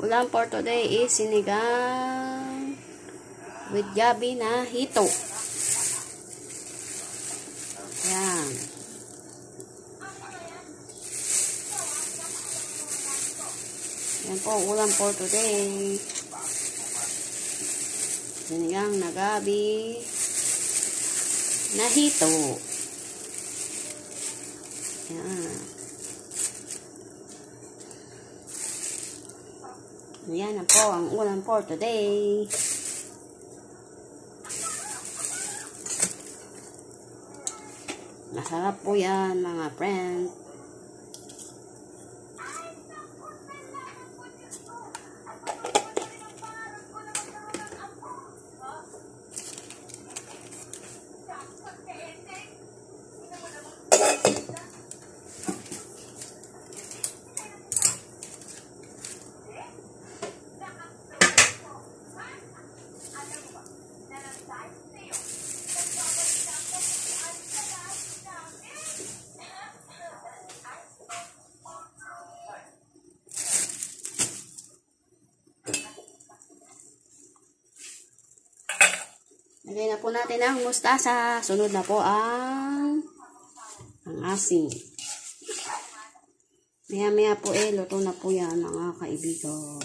Ulam for today is sinigang with gabi na hito. Yan. Yan po ulam for today. Sinigang na gabi na hito. Yan. Yan na po ang ulam for today. Masarap po yan mga friend. Lagay na po natin ang mustasa. Sunod na po ang asin. Maya-maya po luto na po yan mga kaibigan.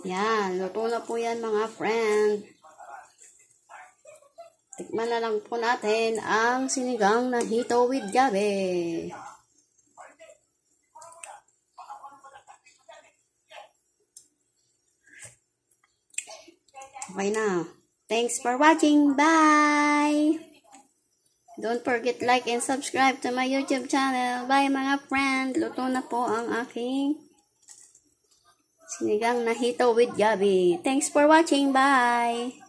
Yan, luto na po yan mga friend. Tikman na lang po natin ang sinigang na hito with gabi. Okay na. Thanks for watching. Bye! Don't forget like and subscribe to my YouTube channel. Bye mga friend. Luto na po ang aking sinigang na hito with gabi. Thanks for watching. Bye!